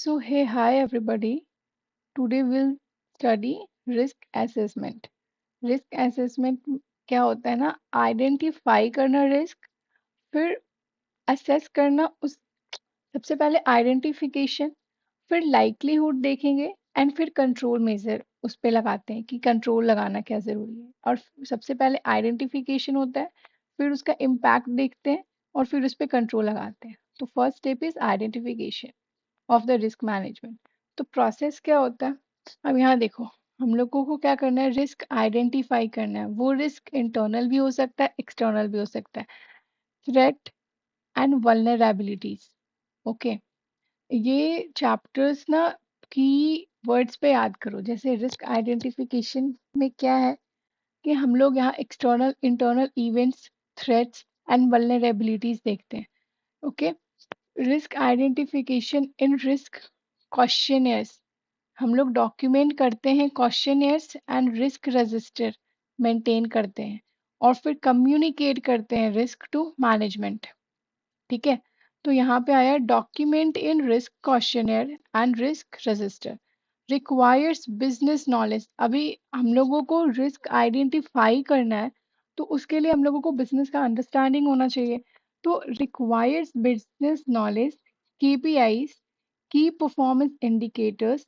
So, hey, hi everybody. Today we'll study risk assessment. Risk assessment क्या होता है ना, आइडेंटिफाई करना रिस्क, फिर असेस करना उस सबसे पहले आइडेंटिफिकेशन, फिर लाइक्लीहुड देखेंगे एंड फिर कंट्रोल मेजर उस पे लगाते हैं कि कंट्रोल लगाना क्या ज़रूरी है। और सबसे पहले आइडेंटिफिकेशन होता है, फिर उसका इम्पैक्ट देखते हैं और फिर उस पर कंट्रोल लगाते हैं। तो first step is identification of the risk management. तो प्रोसेस क्या होता है, अब यहाँ देखो, हम लोगों को क्या करना है, रिस्क आइडेंटिफाई करना है। वो रिस्क इंटरनल भी हो सकता है, एक्सटर्नल भी हो सकता है। Threat and vulnerabilities. ओके, ये चैप्टर्स ना की वर्ड्स पे याद करो। जैसे रिस्क आइडेंटिफिकेशन में क्या है कि हम लोग यहाँ external internal events, threats and vulnerabilities देखते हैं। Okay, risk identification in risk questionnaires, हम लोग डॉक्यूमेंट करते हैं questionnaires and risk register maintain करते हैं और फिर कम्युनिकेट करते हैं रिस्क टू मैनेजमेंट। ठीक है, तो यहाँ पे आया document in risk questionnaire and risk register requires business knowledge. अभी हम लोगों को रिस्क आइडेंटिफाई करना है, तो उसके लिए हम लोगों को बिजनेस का अंडरस्टैंडिंग होना चाहिए। तो रिक्वायर्स बिजनेस नॉलेज, KPIs, की परफॉर्मेंस इंडिकेटर्स,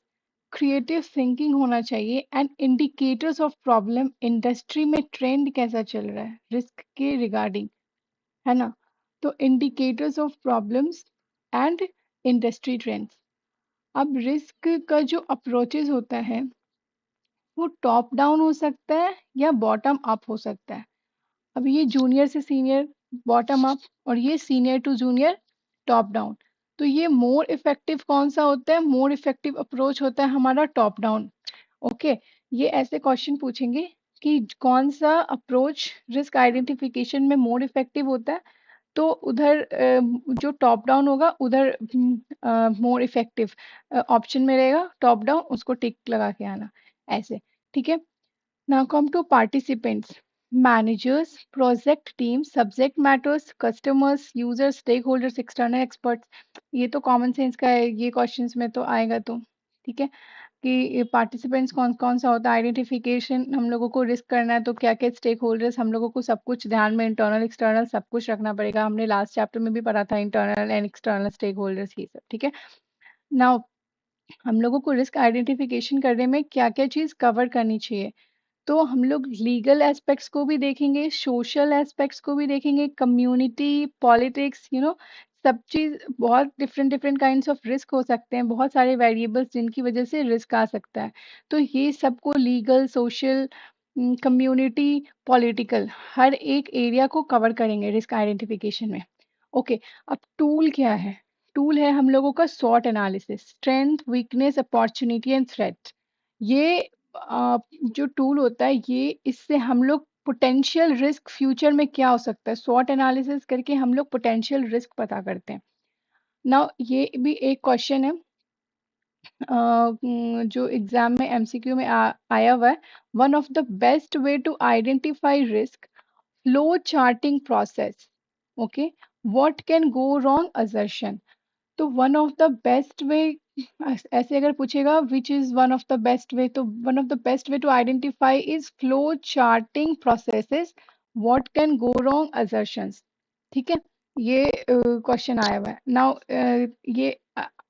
क्रिएटिव थिंकिंग होना चाहिए and indicators of problem, industry में ट्रेंड कैसा चल रहा है रिस्क के रिगार्डिंग, है ना। तो indicators of problems and industry trends. अब रिस्क का जो अप्रोचेस होता है वो टॉप डाउन हो सकता है या बॉटम अप हो सकता है। अब ये जूनियर से सीनियर बॉटम अप और ये senior to junior top down. तो ये मोर इफेक्टिव कौन सा होता है, मोर इफेक्टिव अप्रोच होता है हमारा टॉप डाउन। ओके, ये ऐसे क्वेश्चन पूछेंगे कि कौन सा अप्रोच रिस्क आइडेंटिफिकेशन में मोर इफेक्टिव होता है, तो उधर जो टॉप डाउन होगा उधर मोर इफेक्टिव ऑप्शन में रहेगा टॉप डाउन, उसको टिक लगा के आना ऐसे। ठीक है, now come to participants, managers, project team, subject matters, customers, users, stakeholders, external experts. ये तो कॉमन सेंस का है, ये क्वेश्चंस में तो आएगा। तो ठीक है कि पार्टिसिपेंट्स कौन कौन सा होता है, आइडेंटिफिकेशन हम लोगों को रिस्क करना है तो क्या क्या स्टेक होल्डर्स, हम लोगों को सब कुछ ध्यान में इंटरनल एक्सटर्नल सब कुछ रखना पड़ेगा। हमने लास्ट चैप्टर में भी पढ़ा था internal and external stakeholders ये सब। ठीक है, नाउ हम लोगों को रिस्क आइडेंटिफिकेशन करने में क्या क्या चीज़ कवर करनी चाहिए, तो हम लोग लीगल एस्पेक्ट्स को भी देखेंगे, सोशल एस्पेक्ट्स को भी देखेंगे, कम्युनिटी पॉलिटिक्स, सब चीज़। बहुत different different kinds of risk हो सकते हैं, बहुत सारे वेरिएबल्स जिनकी वजह से रिस्क आ सकता है। तो ये सबको लीगल, सोशल, कम्युनिटी, पॉलिटिकल, हर एक एरिया को कवर करेंगे रिस्क आइडेंटिफिकेशन में। ओके, अब टूल क्या है, टूल है हम लोगों का SWOT analysis, strength, weakness, opportunity and threat. ये जो टूल होता है, ये इससे हम लोग पोटेंशियल रिस्क फ्यूचर में क्या हो सकता है, SWOT एनालिसिस करके हम लोग पोटेंशियल रिस्क पता करते हैं। नाउ ये भी एक क्वेश्चन है जो एग्जाम में MCQ में आया हुआ है। One of the best way to identify risk, flow charting process. Okay, what can go wrong assertion. तो one of the best way, ऐसे अगर पूछेगा which is one of the best way, तो one of the best way to identify is flow charting processes, what can go wrong assertions. ठीक है, ये question आया हुआ है। नाउ ये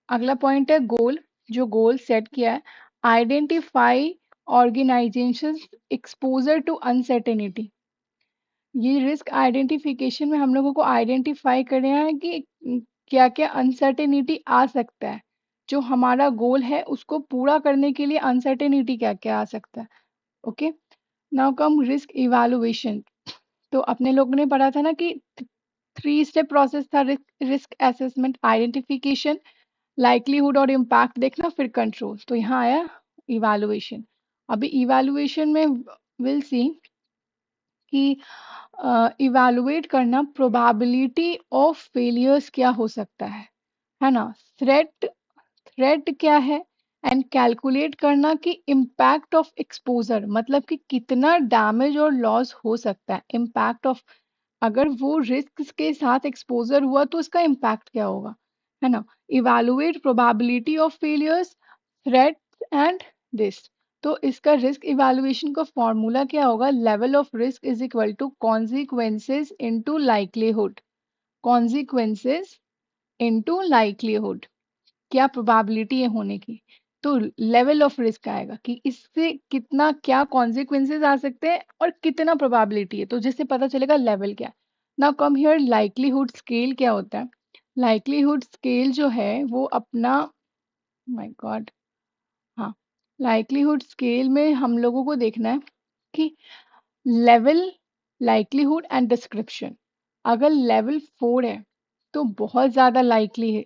अगला पॉइंट है गोल, जो गोल सेट किया है, identify organisation exposure to uncertainty. ये रिस्क आइडेंटिफिकेशन में हम लोगों को आइडेंटिफाई करना है कि क्या क्या अनसर्टेनिटी आ सकता है, जो हमारा गोल है उसको पूरा करने के लिए अनसर्टेनिटी क्या क्या आ सकता है। ओके, नाउ कम रिस्क इवैल्यूएशन। तो अपने लोगों ने पढ़ा था ना कि 3 स्टेप प्रोसेस था रिस्क असेसमेंट, आइडेंटिफिकेशन, लाइक्लीहुड और इम्पैक्ट देखना, फिर कंट्रोल। तो यहाँ आया इवैल्यूएशन। अभी इवैल्यूएशन में विल सी कि इवैल्यूएट करना प्रोबेबिलिटी ऑफ फेलियर्स क्या हो सकता है ना, थ्रेट, थ्रेट क्या है, एंड कैलकुलेट करना कि इम्पैक्ट ऑफ एक्सपोजर, मतलब कि कितना डैमेज और लॉस हो सकता है, इम्पैक्ट ऑफ, अगर वो रिस्क के साथ एक्सपोजर हुआ तो उसका इम्पैक्ट क्या होगा, है ना। Evaluate probability of failures, threats and risk. तो इसका रिस्क इवैल्यूएशन का फॉर्मूला क्या होगा? Level of risk is equal to consequences into likelihood. Consequences into likelihood, क्या प्रोबेबिलिटी है होने की, तो लेवल ऑफ रिस्क आएगा कि इससे कितना क्या कॉन्सिक्वेंसेस आ सकते हैं और कितना प्रोबेबिलिटी है, तो जिससे पता चलेगा लेवल क्या है। Now come here, likelihood scale क्या होता है? लाइक्लीहुड स्केल जो है वो अपना, माय गॉड, हाँ, लाइक्लीहुड स्केल में हम लोगों को देखना है कि लेवल, लाइक्लीहुड एंड डिस्क्रिप्शन। अगर लेवल 4 है तो बहुत ज़्यादा लाइकली है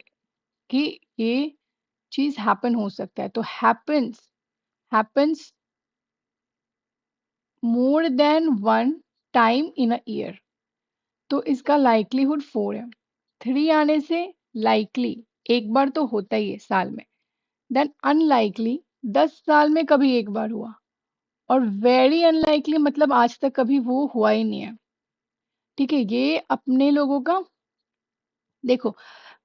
कि ये चीज हैपन हो सकता है, तो happens more than one time in a year, तो इसका लाइक्लीहुड 4 है। 3 आने से लाइकली, एक बार तो होता ही है साल में। देन अनलाइकली, 10 साल में कभी एक बार हुआ। और वेरी अनलाइकली मतलब आज तक कभी वो हुआ ही नहीं है। ठीक है, ये अपने लोगों का, देखो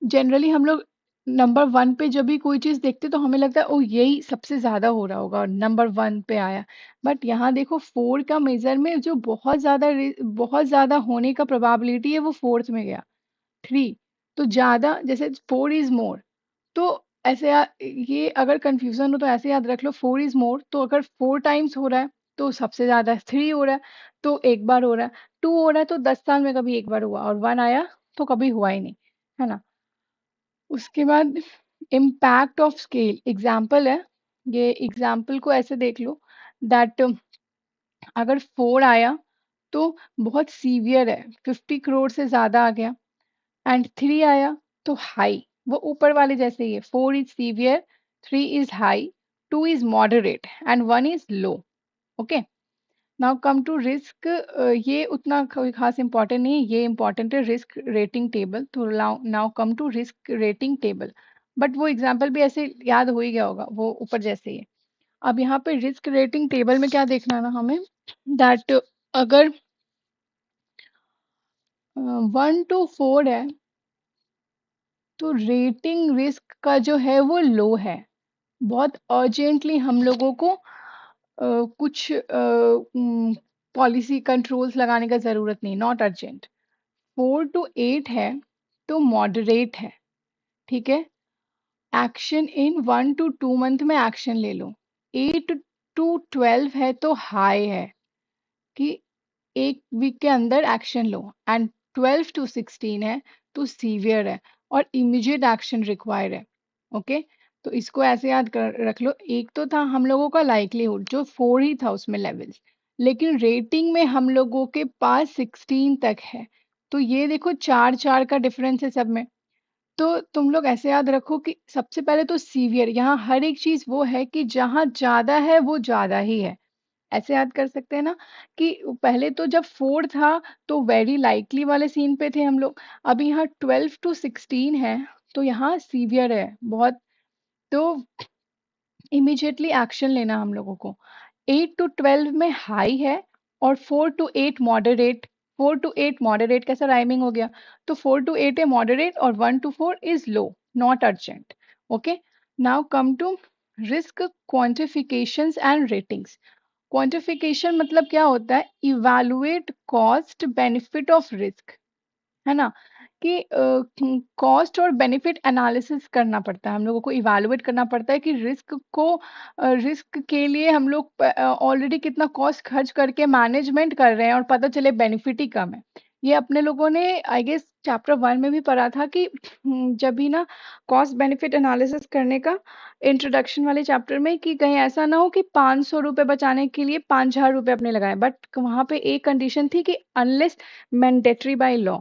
जनरली हम लोग नंबर 1 पे जब भी कोई चीज़ देखते तो हमें लगता है ओ यही सबसे ज़्यादा हो रहा होगा और नंबर 1 पे आया। बट यहाँ देखो 4 का मेजर में जो बहुत ज़्यादा होने का प्रोबेबिलिटी है वो 4th में गया। 3, तो ज़्यादा, जैसे 4 इज़ मोर, तो ऐसे ये अगर कंफ्यूजन हो तो ऐसे याद रख लो, 4 इज़ मोर, तो अगर 4 टाइम्स हो रहा है तो सबसे ज़्यादा 3 हो रहा है तो एक बार हो रहा है, 2 हो रहा है तो 10 साल में कभी एक बार हुआ, और 1 आया तो कभी हुआ ही नहीं, है ना। उसके बाद इम्पैक्ट ऑफ स्केल एग्जाम्पल है, ये एग्जाम्पल को ऐसे देख लो दैट अगर 4 आया तो बहुत सीवियर है, 50 करोड़ से ज्यादा आ गया। एंड 3 आया तो हाई, वो ऊपर वाले जैसे ही है, 4 is severe, 3 is high, 2 is moderate and 1 is low. Okay, now come to risk. ये उतना कोई खास इंपॉर्टेंट नहीं है, ये इंपॉर्टेंट है रिस्क रेटिंग टेबल। तो now come to risk rating table, but वो एग्जाम्पल भी ऐसे याद हो ही गया होगा, वो ऊपर जैसे ही है। अब यहाँ पे रिस्क रेटिंग टेबल में क्या देखना है ना हमें, दैट अगर 1 to 4 है तो रेटिंग रिस्क का जो है वो लो है। बहुत अर्जेंटली हम लोगों को कुछ पॉलिसी कंट्रोल्स लगाने का जरूरत नहीं, नॉट अर्जेंट। 4 to 8 है तो मॉडरेट है, ठीक है। एक्शन इन 1 to 2 मंथ में एक्शन ले लो। 8 to 12 है तो हाई है कि एक वीक के अंदर एक्शन लो। एंड 12 to 16 है तो सीवियर है और इमीडिएट एक्शन रिक्वायर्ड है। ओके, तो इसको ऐसे याद कर रख लो। एक तो था हम लोगों का लाइकलीहुड जो 4 ही था उसमें लेवल्स, लेकिन रेटिंग में हम लोगों के पास 16 तक है। तो ये देखो 4 4 का डिफरेंस है सब में। तो तुम लोग ऐसे याद रखो कि सबसे पहले तो सीवियर, यहाँ हर एक चीज वो है कि जहाँ ज्यादा है वो ज्यादा ही है। ऐसे याद कर सकते हैं ना कि पहले तो जब 4 था तो वेरी लाइकली वाले सीन पे थे हम लोग। अभी यहाँ 12 to 16 है तो यहाँ सीवियर है बहुत, तो इमीडिएटली एक्शन लेना हम लोगों को। 8 to 12 में हाई है और 4 to 8 मॉडरेट। 4 to 8 मॉडरेट कैसा राइमिंग हो गया, तो 4 to 8 है मॉडरेट और 1 to 4 is low, not urgent. Okay, now come to risk quantifications and ratings. Quantification मतलब क्या होता है? Evaluate cost benefit of risk, है ना, कि कॉस्ट और बेनिफिट एनालिसिस करना पड़ता है हम लोगों को, इवैल्यूएट करना पड़ता है कि रिस्क के लिए हम लोग ऑलरेडी कितना कॉस्ट खर्च करके मैनेजमेंट कर रहे हैं और पता चले बेनिफिट ही कम है। ये अपने लोगों ने आई गेस चैप्टर 1 में भी पढ़ा था कि जब भी ना कॉस्ट बेनिफिट एनालिसिस करने का इंट्रोडक्शन वाले चैप्टर में, कि कहीं ऐसा ना हो कि 500 रुपये बचाने के लिए 5,000 रुपये अपने लगाए, बट वहां पे एक कंडीशन थी कि अनलेस मैंडेटरी बाय लॉ।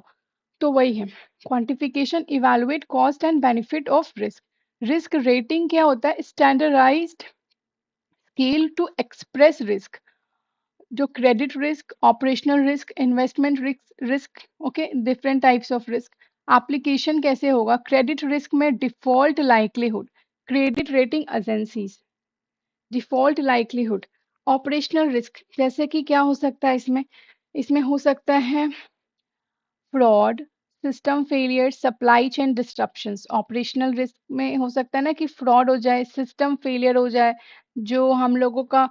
तो वही है quantification, evaluate cost and benefit of risk. Risk rating क्या होता है? Standardised scale to express risk, जो credit risk, operational risk, investment risk, okay, different types of risk. Application कैसे होगा? क्रेडिट रिस्क में default likelihood, credit rating agencies, default likelihood. Operational risk जैसे कि क्या हो सकता है इसमें? इसमें हो सकता है fraud, system failure, supply chain disruptions. Operational risk में हो सकता है ना कि फ्रॉड हो जाए, सिस्टम फेलियर हो जाए, जो हम लोगों का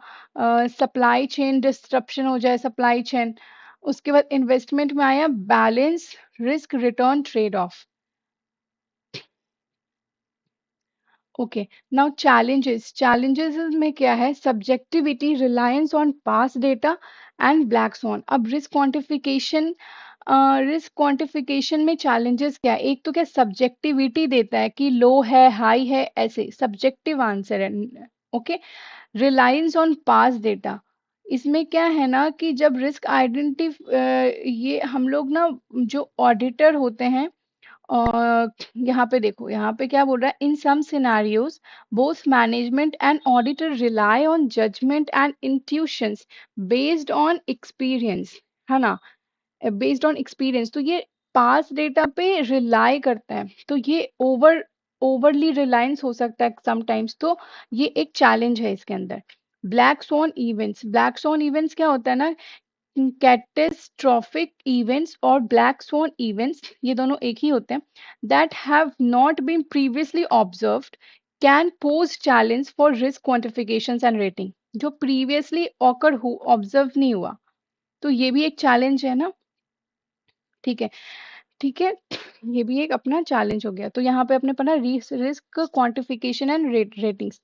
सप्लाई चेन डिस्ट्रप्शन हो जाए, सप्लाई चेन। उसके बाद इन्वेस्टमेंट में आया balance risk return trade off. Okay, now challenges में क्या है? Subjectivity, reliance on pass data and black sworn. अब रिस्क क्वांटिफिकेशन में चैलेंजेस क्या है? एक तो क्या सब्जेक्टिविटी देता है कि लो है, हाई है, ऐसे सब्जेक्टिव आंसर है। Okay, reliance on pass data, इसमें क्या है ना कि जब रिस्क ये हम लोग ना जो ऑडिटर होते हैं, और यहाँ पे देखो, यहाँ पे क्या बोल रहा है? In some scenarios both management and auditor rely on judgment and intuitions based on experience, है ना? बेस्ड ऑन एक्सपीरियंस, तो ये पास डेटा पे रिलाई करता है, तो ये ओवरली रिलायंस हो सकता है समटाइम्स, तो ये एक चैलेंज है इसके अंदर। ब्लैक स्वॉन इवेंट्स क्या होता है ना? कैटेस्ट्रॉफिक इवेंट्स और ब्लैक स्वॉन इवेंट्स, ये दोनों एक ही होते हैं, that have not been previously observed can pose challenge for risk quantifications and rating. जो प्रीवियसली ऑकर हो ऑब्जर्व नहीं हुआ, तो ये भी एक चैलेंज है ना। ठीक है, ठीक है, ये भी एक अपना चैलेंज हो गया। तो यहाँ पे अपने पढ़ा risk quantification and ratings.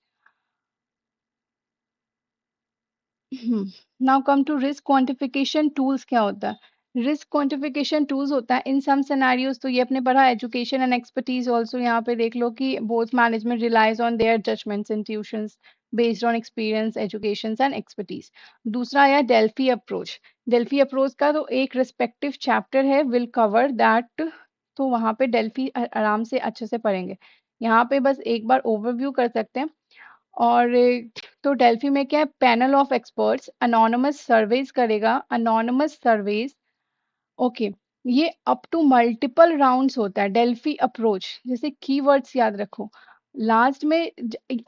Now come to risk quantification tools. क्या होता है रिस्क क्वांटिफिकेशन टूल्स? होता है इन सम सिनेरियोज, तो ये अपने पढ़ा एजुकेशन एंड एक्सपर्टीज ऑल्सो। यहाँ पे देख लो कि both management relies on their judgements and tuitions based on experience, education and expertise. दूसरा आया डेल्फी अप्रोच। डेल्फी अप्रोच का तो एक रिस्पेक्टिव चैप्टर है, विल कवर दैट, तो वहाँ पे डेल्फी आराम से अच्छे से पढ़ेंगे। यहाँ पे बस एक बार ओवरव्यू कर सकते हैं। और तो डेल्फी में क्या है? Panel of experts anonymous surveys करेगा, अनोनमस सर्वेज। ओके, ये अप टू मल्टीपल राउंड्स होता है डेल्फी अप्रोच। जैसे कीवर्ड्स याद रखो लास्ट में,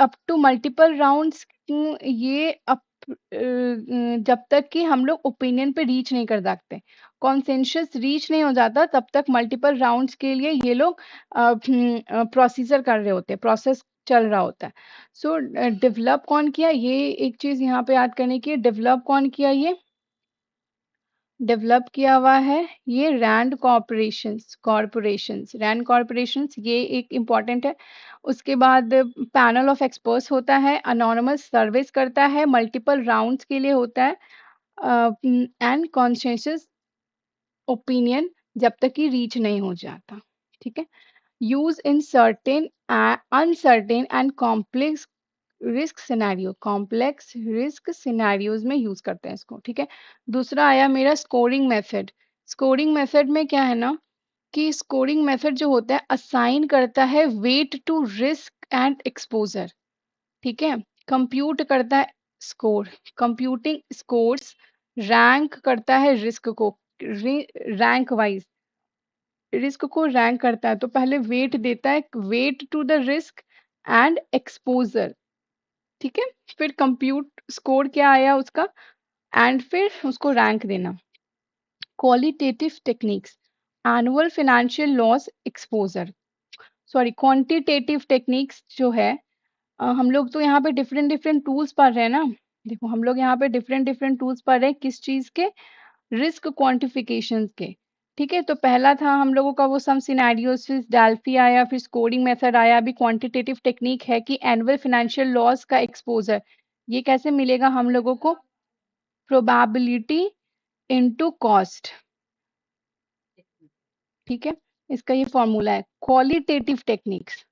अप टू मल्टीपल राउंड्स। ये जब तक कि हम लोग ओपिनियन पे रीच नहीं कर सकते, कॉन्सेंसस रीच नहीं हो जाता, तब तक मल्टीपल राउंड्स के लिए ये लोग प्रोसीजर कर रहे होते हैं, प्रोसेस चल रहा होता है। सो डेवलप कौन किया? ये एक चीज यहाँ पे याद करने की, डेवलप कौन किया? ये डेवलप किया हुआ है ये रैंड कॉरपोरेशंस, ये एक इम्पॉर्टेंट है। उसके बाद पैनल ऑफ एक्सपर्ट्स होता है, अनोनमस सर्विस करता है, मल्टीपल राउंड्स के लिए होता है, एंड कॉन्सेंसस ओपिनियन जब तक कि रीच नहीं हो जाता। ठीक है, use in certain uncertain and complex risk scenarios में यूज करते हैं इसको। ठीक है, दूसरा आया मेरा स्कोरिंग मेथड। स्कोरिंग मेथड में क्या है ना कि स्कोरिंग मेथड जो होता है असाइन करता है weight to risk and exposure. ठीक है, कंप्यूट करता है स्कोर, कंप्यूटिंग स्कोर्स रैंक करता है रिस्क को, रैंक वाइज रिस्क को रैंक करता है। तो पहले वेट देता है, weight to the risk and exposure. ठीक है, फिर कंप्यूट स्कोर क्या आया उसका, एंड फिर उसको रैंक देना। Qualitative techniques, annual financial loss exposure, sorry quantitative techniques जो है, हम लोग तो यहाँ पे डिफरेंट डिफरेंट टूल्स पढ़ रहे हैं ना। देखो हम लोग यहाँ पे डिफरेंट डिफरेंट टूल्स पढ़ रहे हैं, किस चीज के? रिस्क क्वांटिफिकेशन के। ठीक है, तो पहला था हम लोगों का वो सम सिनेरियोस, फिर डेल्फी आया, फिर स्कोरिंग मेथड आया, अभी क्वांटिटेटिव टेक्निक है कि एनुअल फाइनेंशियल लॉस का एक्सपोजर। ये कैसे मिलेगा हम लोगों को? Probability into cost. ठीक है, इसका ये फॉर्मूला है। क्वालिटेटिव टेक्निक्स,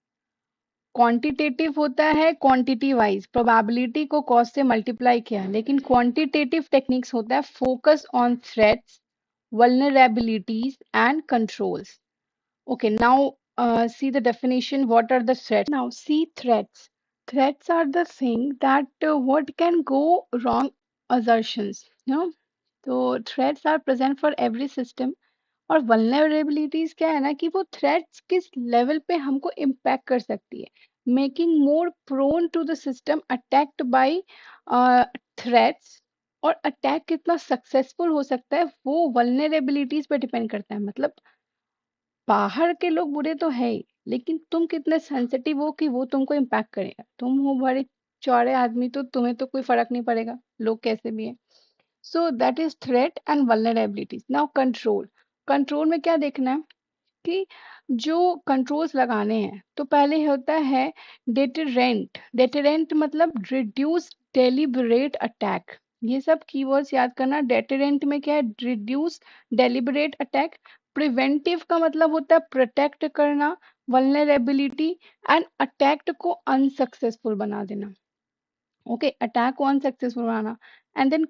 क्वांटिटेटिव होता है क्वांटिटी वाइज, प्रोबेबिलिटी को कॉस्ट से मल्टीप्लाई किया, लेकिन क्वांटिटेटिव टेक्निक्स होता है focus on threats, vulnerabilities and controls. Okay, now see the definition. What are the threats? Now see threats. Threats are the thing that what can go wrong assertions. You know, so threats are present for every system. और vulnerabilities क्या है ना कि वो threats किस level पे हमको impact कर सकती है, making more prone to the system attacked by threats. और अटैक कितना सक्सेसफुल हो सकता है वो वल्नरेबिलिटीज पे डिपेंड करता है। मतलब बाहर के लोग बुरे तो है ही, लेकिन तुम कितने सेंसिटिव हो कि वो तुमको इम्पैक्ट करेगा। तुम हो बड़े चौड़े आदमी तो तुम्हें तो कोई फर्क नहीं पड़ेगा, लोग कैसे भी हैं। So that is threat and vulnerabilities. Now control. Control में क्या देखना है कि जो कंट्रोल्स लगाने हैं, तो पहले होता है डेटरेंट। डेटरेंट मतलब रिड्यूस डेलिबरेट अटैक। ये सब कीवर्ड्स याद करना। डेटरेंट में क्या है? Reduce deliberate attack. प्रिवेंटिव का मतलब होता है प्रोटेक्ट करना वल्नरेबिलिटी एंड अटैक को अनसक्सेसफुल बना देना। ओके, अटैक को अनसक्सेसफुल बनाना। And then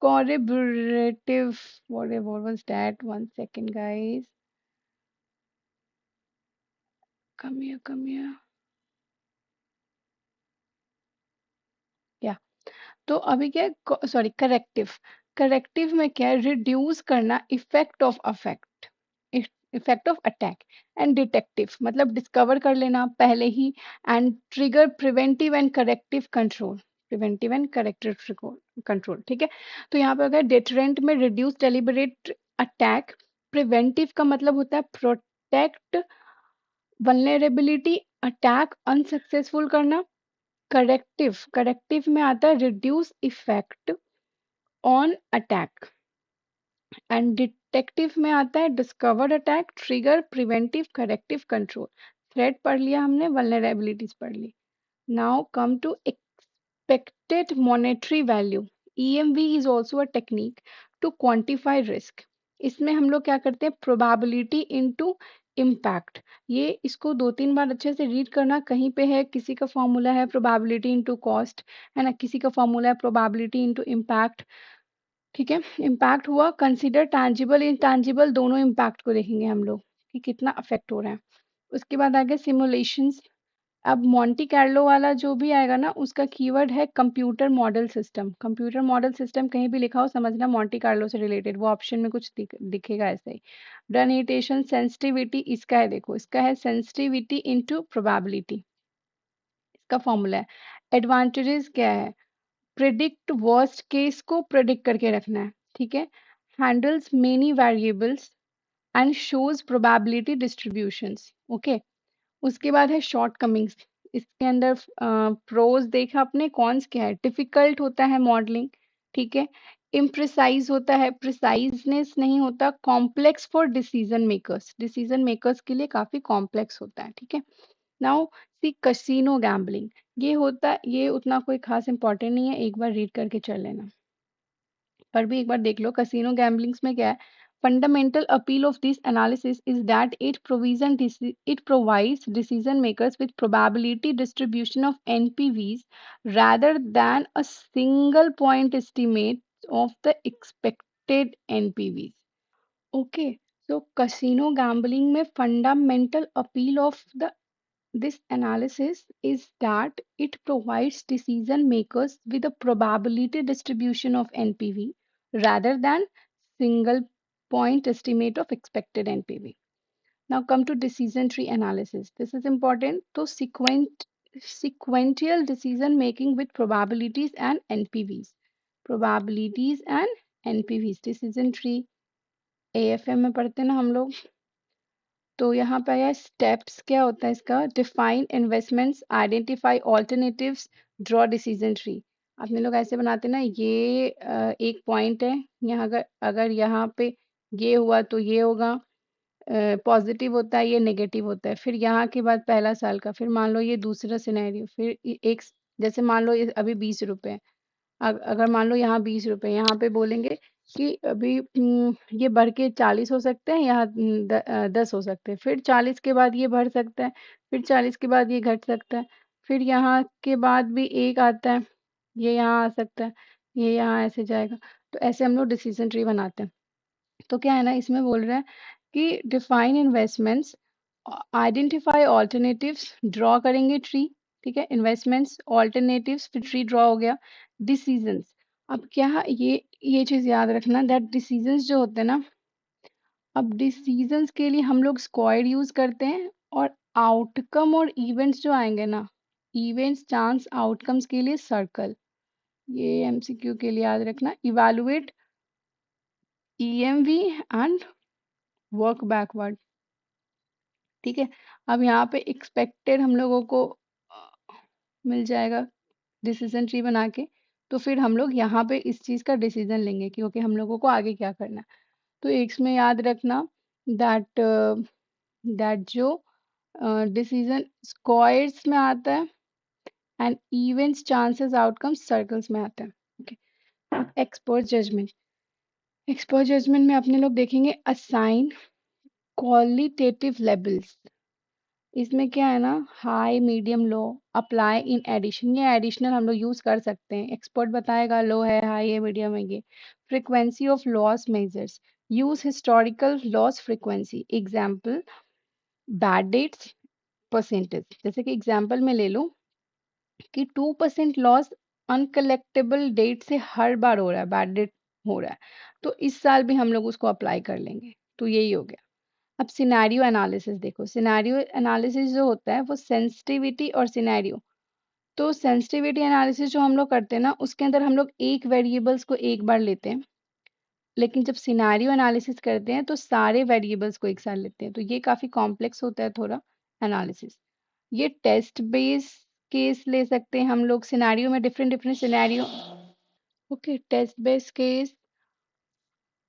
collaborative, what was that? One second, guys. Come here, come here. या तो अभी क्या है? Sorry, corrective. करेक्टिव में क्या है? रिड्यूस करना effect of affect, effect of attack. And detective मतलब डिस्कवर कर लेना पहले ही। And trigger preventive and corrective control. Preventive and corrective control, ठीक है। तो यहाँ पे अगर डेटरेंट में रिड्यूस डेलिबरेट अटैक। प्रिवेंटिव का मतलब होता है प्रोटेक्ट वल्नरेबिलिटी, अटैक अनसक्सेसफुल करना। करेक्टिव, करेक्टिव में आता है reduce effect on attack. And detective में आता है discover attack, trigger, preventive, corrective, control. Threat पढ़ लिया हमने, वल्नरेबिलिटीज पढ़ ली। Now come to expected monetary value. EMV is also a technique to quantify risk. इसमें हम लोग क्या करते हैं? Probability into impact. ये इसको 2-3 बार अच्छे से रीड करना। कहीं पे है किसी का फॉर्मूला है प्रोबेबिलिटी इनटू कॉस्ट, है ना, किसी का फॉर्मूला है प्रोबेबिलिटी इनटू इम्पैक्ट। ठीक है, इम्पैक्ट हुआ। कंसीडर टैंजिबल इनटैंजिबल, दोनों इम्पैक्ट को देखेंगे हम लोग कि कितना अफेक्ट हो रहा है। उसके बाद आगे सिमुलेशंस। अब मॉन्टी कार्लो वाला जो भी आएगा ना, उसका कीवर्ड है computer model system. Computer model system कहीं भी लिखा हो समझना मॉन्टी कार्लो से रिलेटेड, वो ऑप्शन में कुछ दिखेगा ऐसे ही। डनेटेशन सेंसिटिविटी इसका है, देखो इसका है सेंसिटिविटी इनटू प्रोबेबिलिटी, इसका फॉर्मूला है। एडवांटेजेस क्या है? प्रिडिक्ट वर्स्ट केस को प्रिडिक्ट करके रखना है, ठीक है। Handles many variables and shows probability distributions. Okay, उसके बाद है शॉर्ट कमिंग्स। इसके अंदर प्रोज देखा अपने, कॉन्स क्या है? डिफिकल्ट होता है मॉडलिंग, ठीक है। इम्प्रिसाइज होता है, प्रिसाइजनेस नहीं होता। Complex for decision makers, decision makers के लिए काफी कॉम्प्लेक्स होता है, ठीक है। Now see casino gambling. ये होता, ये उतना कोई खास इंपॉर्टेंट नहीं है, एक बार रीड करके चल लेना, पर भी एक बार देख लो। कसिनो गैम्बलिंग्स में क्या है? Fundamental appeal of this analysis is that it provides decision makers with probability distribution of NPVs rather than a single point estimate of the expected NPVs. Okay, so casino gambling में fundamental appeal of this analysis is that it provides decision makers with a probability distribution of NPV rather than single point estimate of expected NPV. Now come to decision tree analysis. This is important. So sequential decision making with probabilities and NPVs. Probabilities and NPVs. Decision tree AFM में पढ़ते हैं ना हम लोग। तो यहाँ पे आया स्टेप्स, क्या होता है इसका? Define investments, identify alternatives, draw decision tree. अपने लोग ऐसे बनाते हैं ना, ये एक पॉइंट है यहाँ, अगर अगर यहाँ पे ये हुआ तो ये होगा, पॉजिटिव होता है, ये नेगेटिव होता है। फिर यहाँ के बाद पहला साल का, फिर मान लो ये दूसरा सिनेरियो, फिर जैसे मान लो ये अभी 20 रुपए है। अगर मान लो यहाँ 20 रुपए, यहाँ पे बोलेंगे कि अभी ये बढ़ के 40 हो सकते हैं, यहाँ 10 हो सकते हैं। फिर 40 के बाद ये बढ़ सकता है, फिर 40 के बाद ये घट सकता है, फिर यहाँ के बाद भी एक आता है, ये यहाँ आ सकता है, ये यहाँ ऐसे जाएगा। तो ऐसे हम लोग डिसीजन ट्री बनाते हैं। तो क्या है ना, इसमें बोल रहा है कि define investments, identify alternatives, draw करेंगे ट्री, ठीक है। इन्वेस्टमेंट्स, ऑल्टरनेटिव्स, फिर ट्री ड्रॉ हो गया। डिसीजंस, अब क्या ये चीज याद रखना दैट डिसीजंस जो होते हैं ना, अब डिसीजंस के लिए हम लोग स्क्वाड यूज करते हैं, और आउटकम और इवेंट्स जो आएंगे ना, इवेंट्स, चांस, आउटकम्स के लिए सर्कल। ये एमसीक्यू के लिए याद रखना। Evaluate EMV and work backward. ठीक है। अब यहाँ पे एक्सपेक्टेड हम लोगों को मिल जाएगा डिसीजन ट्री बना के, तो फिर हम लोग यहाँ पे इस चीज़ का डिसीजन लेंगे कि ओके हम लोगों को आगे क्या करना है। तो इसमें याद रखना दैट दैट जो डिसीजन स्क्वायर्स में आता है and events chances outcomes circles में आता है। ओके, एक्सपर्ट जजमेंट में अपने लोग देखेंगे असाइन क्वालिटेटिव लेवल्स। इसमें क्या है ना, high medium low apply in addition, ये एडिशनल हम लोग यूज कर सकते हैं। एक्सपर्ट बताएगा लो है, हाई है, मीडियम है। ये frequency of loss measures, use historical loss frequency, example bad debts percentage. जैसे कि एग्जाम्पल में ले लो कि 2% लॉस अनकलेक्टेबल डेट से हर बार हो रहा है, बैड डेट हो रहा है, तो इस साल भी हम लोग उसको अप्लाई कर लेंगे। तो यही हो गया। अब सिनेरियो एनालिसिस देखो, सिनेरियो एनालिसिस जो होता है वो सेंसिटिविटी और सिनेरियो, तो सेंसिटिविटी एनालिसिस जो हम लोग करते हैं ना, उसके अंदर हम लोग एक वेरिएबल्स को एक बार लेते हैं, लेकिन जब सिनेरियो एनालिसिस करते हैं तो सारे वेरिएबल्स को एक साथ लेते हैं। तो ये काफ़ी कॉम्प्लेक्स होता है थोड़ा एनालिसिस। ये टेस्ट बेस केस ले सकते हैं हम लोग सिनेरियो में, different different scenario. Okay, test base case,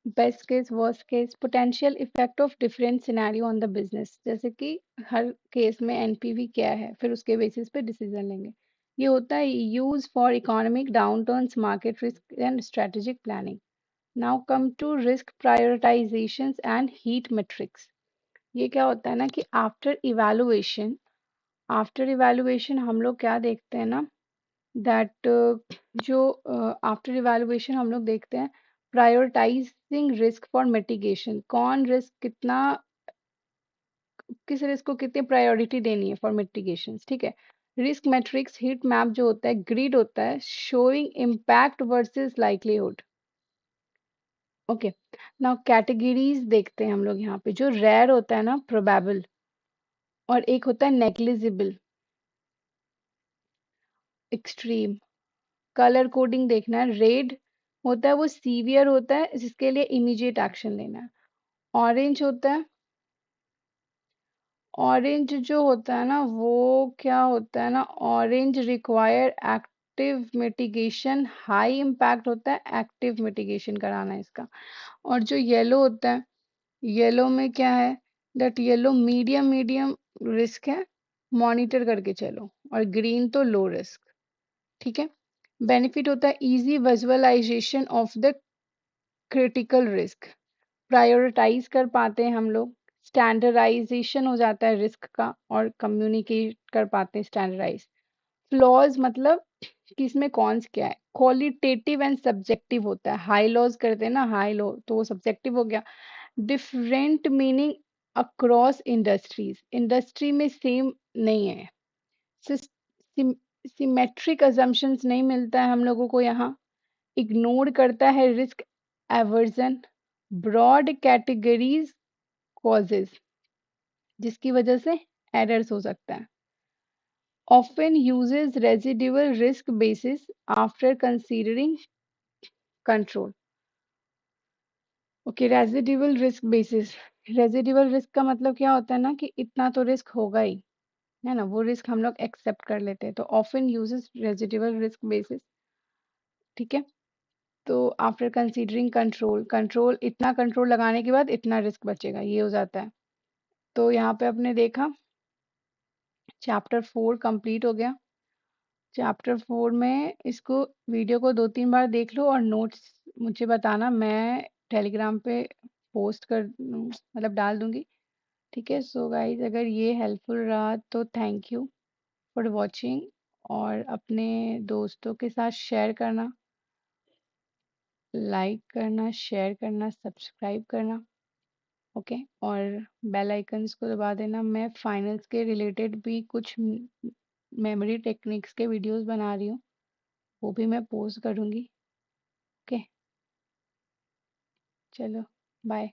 best case, worst case, potential effect of different scenario on the business. जैसे कि हर केस में एनपीवी क्या है, फिर उसके बेसिस पे डिसीजन लेंगे। ये होता है use for economic downturns, market risk and strategic planning. Now come to risk prioritisations and heat matrix. ये क्या होता है ना कि आफ्टर इवैल्यूएशन हम लोग क्या देखते हैं ना, दैट जो आफ्टर इवैल्यूएशन हम लोग देखते हैं प्रायोरिटाइजिंग रिस्क फॉर मिटिगेशन, कौन रिस्क कितना, किस रिस्क को कितनी प्रायोरिटी देनी है फॉर मिटिगेशन। ठीक है। रिस्क मैट्रिक्स हीट मैप जो होता है, ग्रिड होता है showing impact versus likelihood. Okay, now categories देखते हैं हम लोग यहाँ पे। जो रेयर होता है ना, प्रोबेबल, और एक होता है नेग्लिजिबल, एक्सट्रीम। कलर कोडिंग देखना है, रेड होता है वो सीवियर होता है जिसके लिए इमीडिएट एक्शन लेना है। ऑरेंज होता है, ऑरेंज जो होता है ना वो क्या होता है ना, orange require active mitigation, high impact होता है एक्टिव मिटिगेशन कराना है इसका। और जो येलो होता है, येलो में क्या है, that yellow medium medium risk है, मॉनिटर करके चलो। और ग्रीन तो लो रिस्क। ठीक है। बेनिफिट होता है easy visualisation of the critical risk, prioritise कर पाते हैं हम लोग, स्टैंडर्डाइजेशन हो जाता है रिस्क का और कम्युनिकेट कर पाते हैं स्टैंडर्डाइज। फ्लॉज मतलब कि इसमें कौन क्या है, क्वालिटेटिव एंड सब्जेक्टिव होता है। हाई लॉज करते हैं ना, हाई लो तो वो सब्जेक्टिव हो गया। Different meaning across industries, industry में सेम नहीं है। सिमेट्रिक अजम्पशंस नहीं मिलता है हम लोगों को यहाँ। इग्नोर करता है risk aversion, broad categories causes जिसकी वजह से एरर्स हो सकता है। Often uses residual risk basis after considering control. Okay, residual risk basis, residual risk का मतलब क्या होता है ना कि इतना तो रिस्क होगा ही, है ना, वो रिस्क हम लोग एक्सेप्ट कर लेते हैं। तो often uses residual risk basis. ठीक है। तो आफ्टर कंसीडरिंग कंट्रोल, कंट्रोल इतना कंट्रोल लगाने के बाद इतना रिस्क बचेगा, ये हो जाता है। तो यहाँ पे आपने देखा चैप्टर 4 कंप्लीट हो गया। चैप्टर 4 में इसको वीडियो को 2-3 बार देख लो और नोट्स मुझे बताना, मैं टेलीग्राम पे पोस्ट कर मतलब डाल दूंगी। ठीक है। सो गाइज, अगर ये हेल्पफुल रहा तो थैंक यू फॉर वॉचिंग, और अपने दोस्तों के साथ शेयर करना, लाइक करना, शेयर करना, सब्सक्राइब करना। ओके, और बेल आइकन्स को दबा देना। मैं फाइनल्स के रिलेटेड भी कुछ मेमोरी टेक्निक्स के वीडियोस बना रही हूँ, वो भी मैं पोस्ट करूँगी। ओके, चलो, बाय।